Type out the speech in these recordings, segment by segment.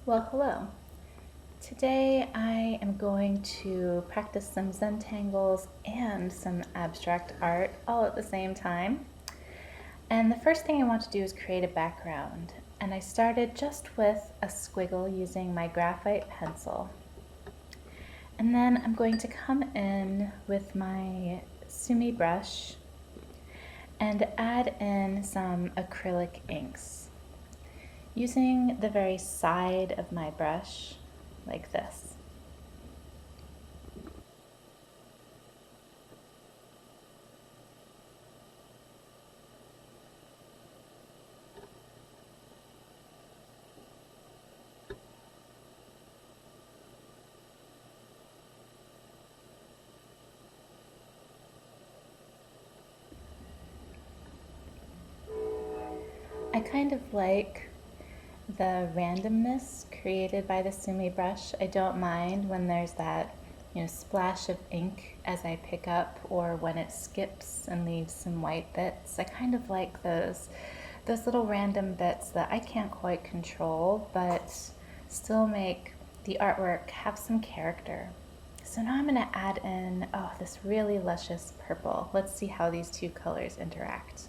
Well, hello. Today I am going to practice some Zentangles and some abstract art all at the same time. And the first thing I want to do is create a background. And I started just with a squiggle using my graphite pencil. And then I'm going to come in with my sumi brush and add in some acrylic inks. Using the very side of my brush, like this. I kind of like the randomness created by the sumi brush. I don't mind when there's that, splash of ink as I pick up, or when it skips and leaves some white bits. I kind of like those little random bits that I can't quite control, but still make the artwork have some character. So now I'm going to add in, this really luscious purple. Let's see how these two colors interact.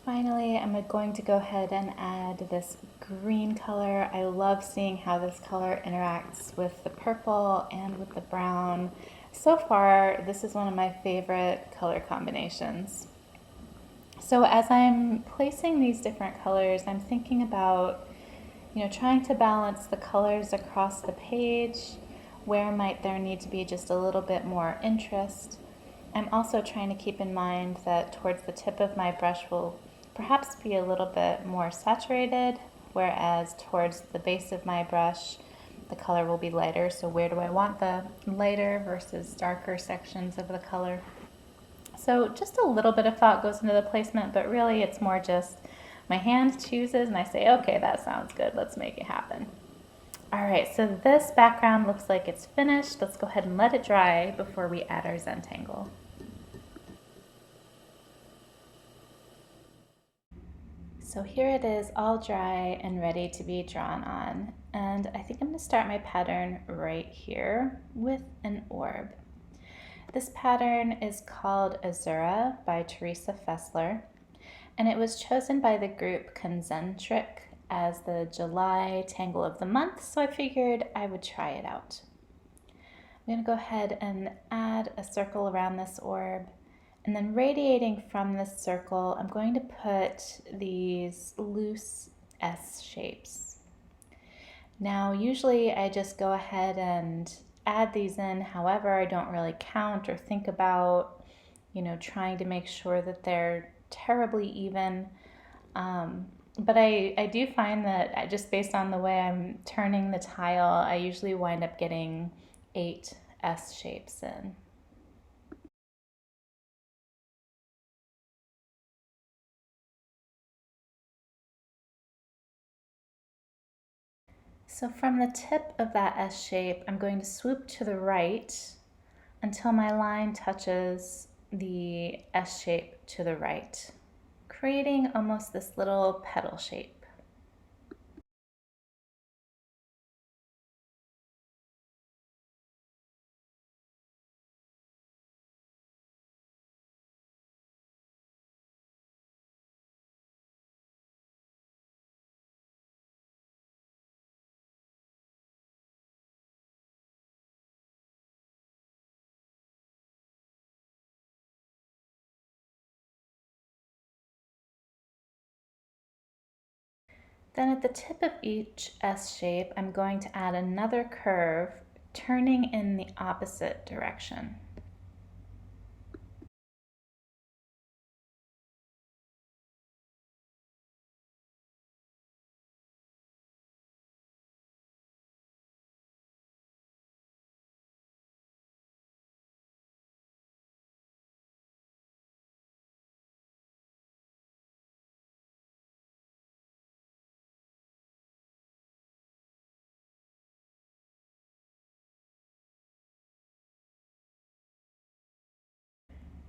Finally, I'm going to go ahead and add this green color. I love seeing how this color interacts with the purple and with the brown. So far, this is one of my favorite color combinations. So as I'm placing these different colors, I'm thinking about, trying to balance the colors across the page. Where might there need to be just a little bit more interest? I'm also trying to keep in mind that towards the tip of my brush will perhaps be a little bit more saturated, whereas towards the base of my brush, the color will be lighter. So where do I want the lighter versus darker sections of the color? So just a little bit of thought goes into the placement, but really it's more just my hand chooses and I say, okay, that sounds good. Let's make it happen. All right, so this background looks like it's finished. Let's go ahead and let it dry before we add our Zentangle. So here it is, all dry and ready to be drawn on. And I think I'm going to start my pattern right here with an orb. This pattern is called Azura by Teresa Fessler, and it was chosen by the group Concentric as the July Tangle of the month, so I figured I would try it out. I'm going to go ahead and add a circle around this orb. And then radiating from this circle, I'm going to put these loose S shapes. Now, usually I just go ahead and add these in. However, I don't really count or think about, trying to make sure that they're terribly even. But I do find that just based on the way I'm turning the tile, I usually wind up getting 8 S shapes in. So from the tip of that S shape, I'm going to swoop to the right until my line touches the S shape to the right, creating almost this little petal shape. Then at the tip of each S shape, I'm going to add another curve, turning in the opposite direction.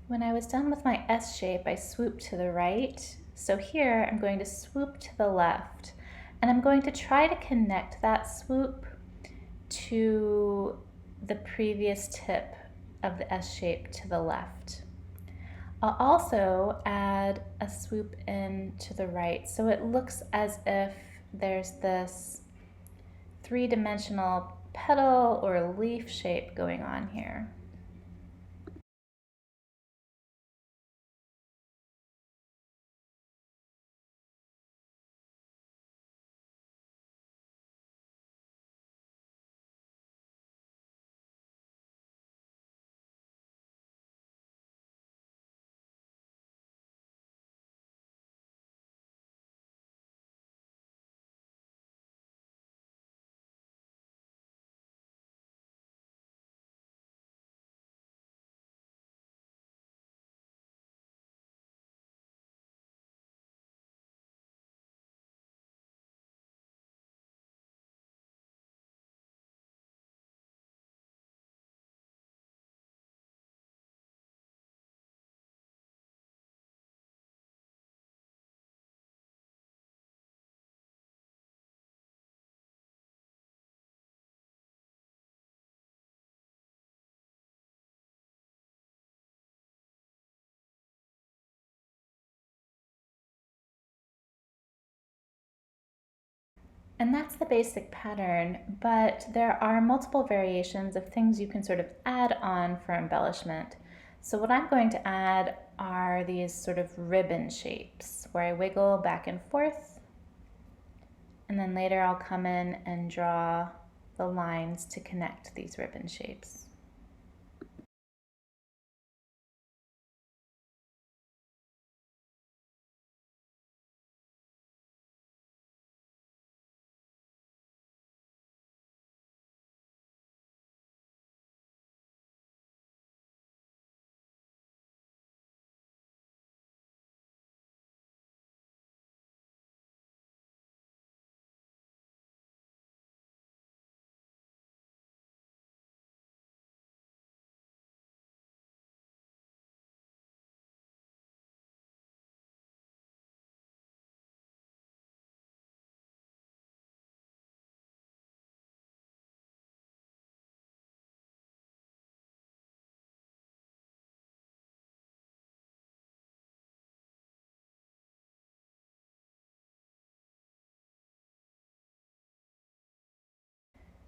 When I was done with my S shape, I swooped to the right. So here I'm going to swoop to the left, and I'm going to try to connect that swoop to the previous tip of the S shape to the left. I'll also add a swoop in to the right, so it looks as if there's this three-dimensional petal or leaf shape going on here. And that's the basic pattern, but there are multiple variations of things you can sort of add on for embellishment. So what I'm going to add are these sort of ribbon shapes where I wiggle back and forth, and then later I'll come in and draw the lines to connect these ribbon shapes.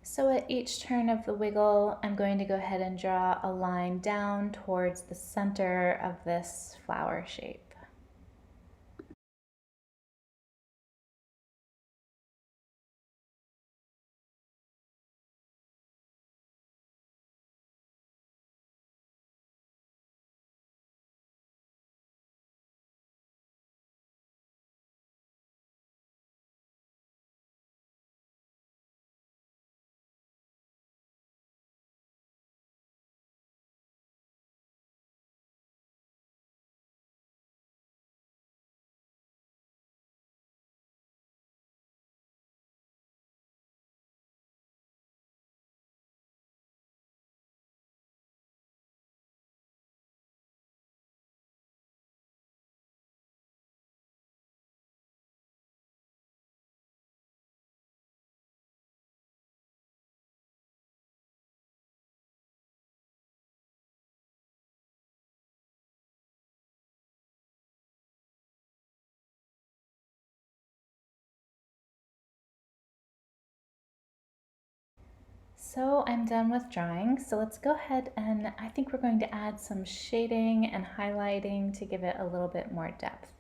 So at each turn of the wiggle, I'm going to go ahead and draw a line down towards the center of this flower shape. So I'm done with drawing, so let's go ahead and I think we're going to add some shading and highlighting to give it a little bit more depth.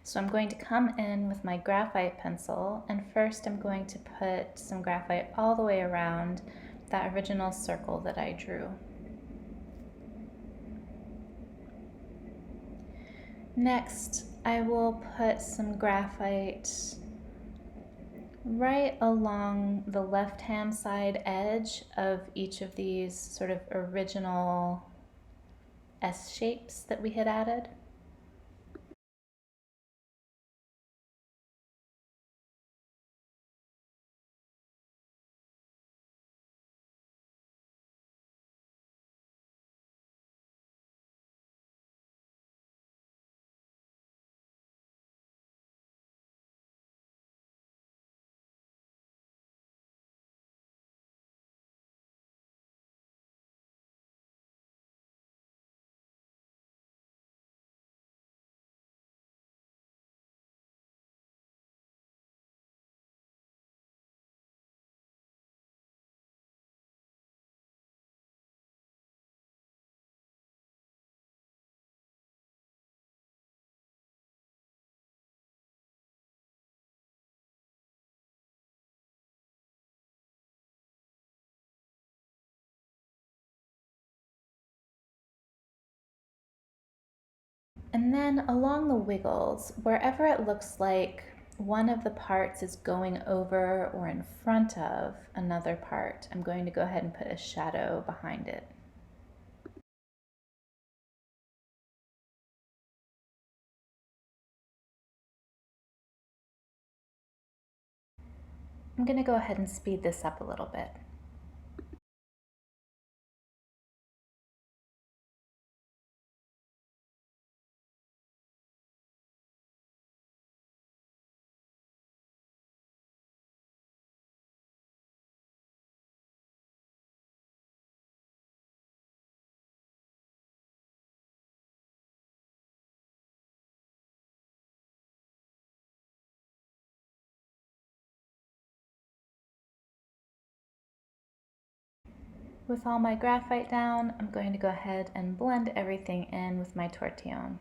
So I'm going to come in with my graphite pencil, and first I'm going to put some graphite all the way around that original circle that I drew. Next, I will put some graphite right along the left-hand side edge of each of these sort of original S shapes that we had added. And then along the wiggles, wherever it looks like one of the parts is going over or in front of another part, I'm going to go ahead and put a shadow behind it. I'm going to go ahead and speed this up a little bit. With all my graphite down, I'm going to go ahead and blend everything in with my tortillon.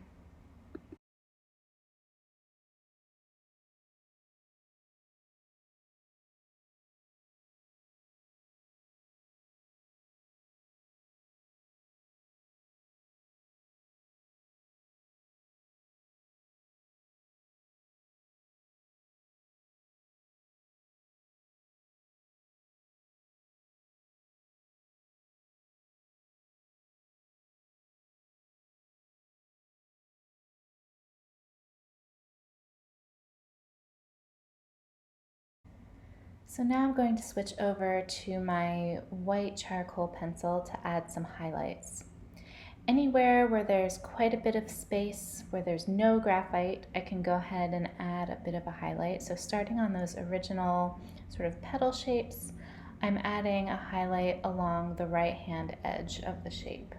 So now I'm going to switch over to my white charcoal pencil to add some highlights. Anywhere where there's quite a bit of space, where there's no graphite, I can go ahead and add a bit of a highlight. So starting on those original sort of petal shapes, I'm adding a highlight along the right hand edge of the shape.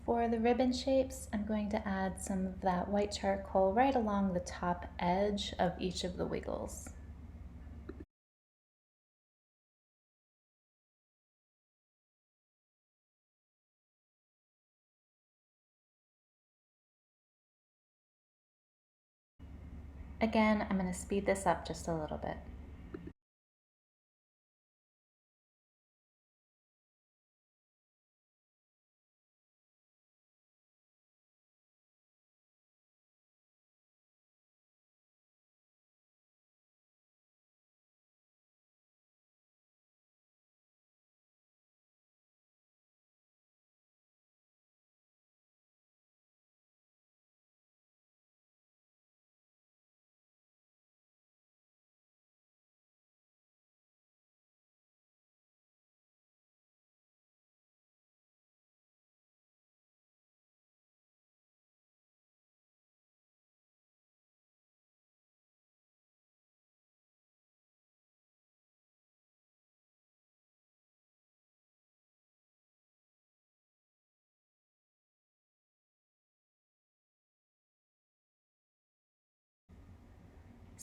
For the ribbon shapes, I'm going to add some of that white charcoal right along the top edge of each of the wiggles. Again, I'm going to speed this up just a little bit.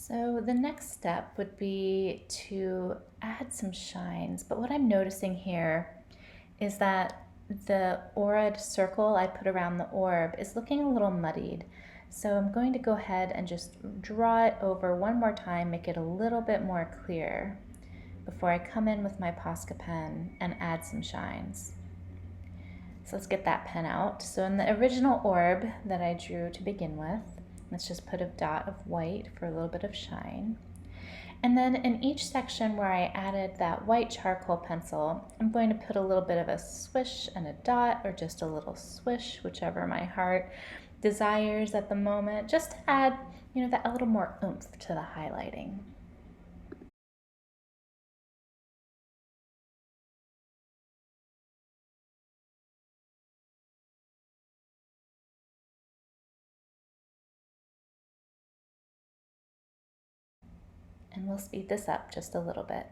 So the next step would be to add some shines, but what I'm noticing here is that the aura'd circle I put around the orb is looking a little muddied. So I'm going to go ahead and just draw it over one more time, make it a little bit more clear before I come in with my Posca pen and add some shines. So let's get that pen out. So in the original orb that I drew to begin with, let's just put a dot of white for a little bit of shine. And then in each section where I added that white charcoal pencil, I'm going to put a little bit of a swish and a dot, or just a little swish, whichever my heart desires at the moment, just to add, that a little more oomph to the highlighting. And we'll speed this up just a little bit.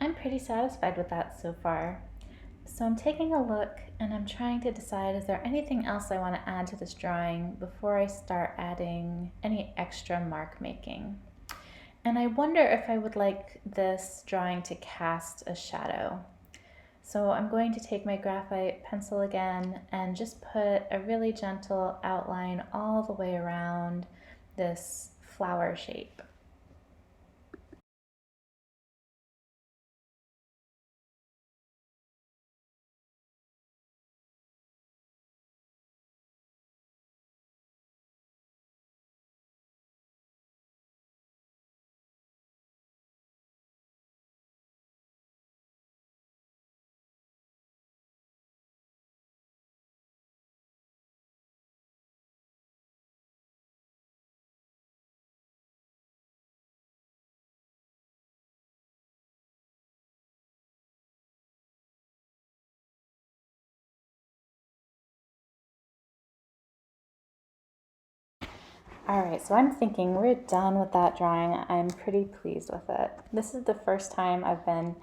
I'm pretty satisfied with that so far. So I'm taking a look and I'm trying to decide, is there anything else I want to add to this drawing before I start adding any extra mark making? And I wonder if I would like this drawing to cast a shadow. So I'm going to take my graphite pencil again and just put a really gentle outline all the way around this flower shape. All right, so I'm thinking we're done with that drawing. I'm pretty pleased with it. This is the first time I've been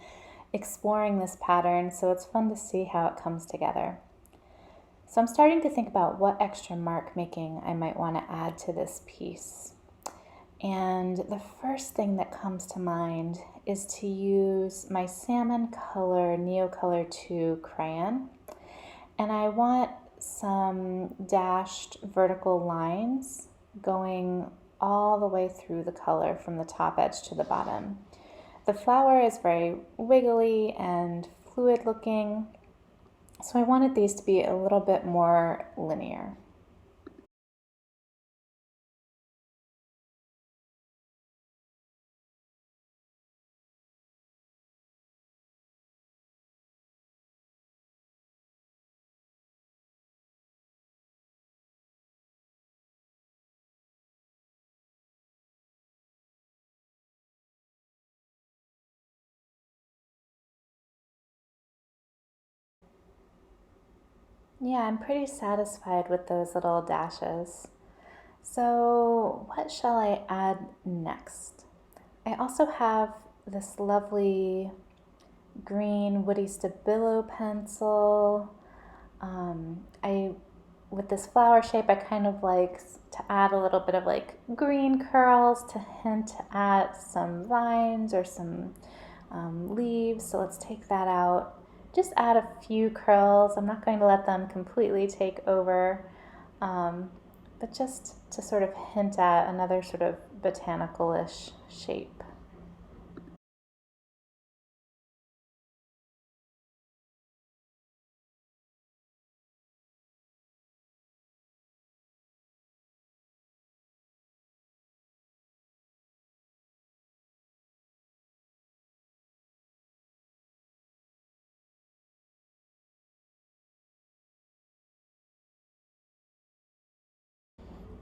exploring this pattern, so it's fun to see how it comes together. So I'm starting to think about what extra mark making I might want to add to this piece. And the first thing that comes to mind is to use my salmon color Neocolor 2 crayon. And I want some dashed vertical lines going all the way through the color from the top edge to the bottom. The flower is very wiggly and fluid looking, so I wanted these to be a little bit more linear. Yeah, I'm pretty satisfied with those little dashes. So what shall I add next? I also have this lovely green Woody Stabilo pencil. With this flower shape, I kind of like to add a little bit of like green curls to hint at some vines or some leaves. So let's take that out. Just add a few curls. I'm not going to let them completely take over, but just to sort of hint at another sort of botanical-ish shape.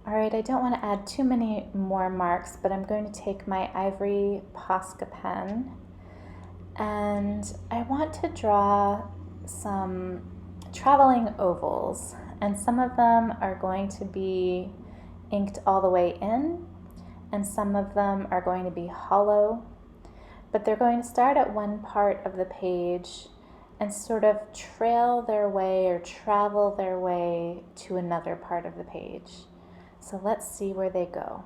All right, I don't want to add too many more marks, but I'm going to take my ivory Posca pen and I want to draw some traveling ovals, and some of them are going to be inked all the way in, and some of them are going to be hollow, but they're going to start at one part of the page and sort of trail their way or travel their way to another part of the page. So let's see where they go.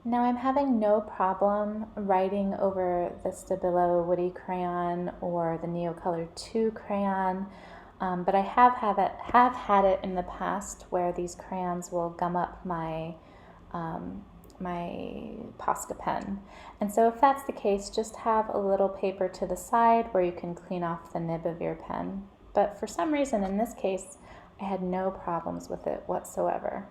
Now I'm having no problem writing over the Stabilo Woody crayon or the Neocolor 2 crayon, but I have had it in the past where these crayons will gum up my my Posca pen. And so if that's the case, just have a little paper to the side where you can clean off the nib of your pen. But for some reason in this case, I had no problems with it whatsoever.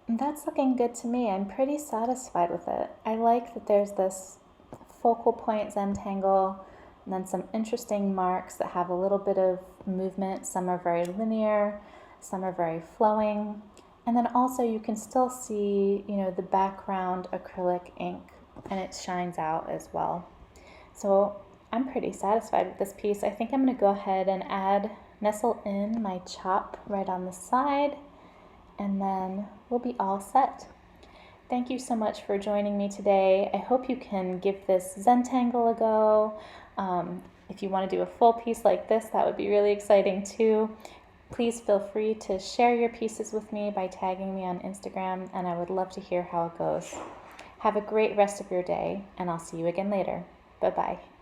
That's looking good to me. I'm pretty satisfied with it. I like that there's this focal point Zentangle and then some interesting marks that have a little bit of movement. Some are very linear, some are very flowing. And then also you can still see, the background acrylic ink, and it shines out as well. So I'm pretty satisfied with this piece. I think I'm going to go ahead and nestle in my chop right on the side, and then we'll be all set. Thank you so much for joining me today. I hope you can give this Zentangle a go. If you want to do a full piece like this, that would be really exciting too. Please feel free to share your pieces with me by tagging me on Instagram, and I would love to hear how it goes. Have a great rest of your day, and I'll see you again later. Bye-bye.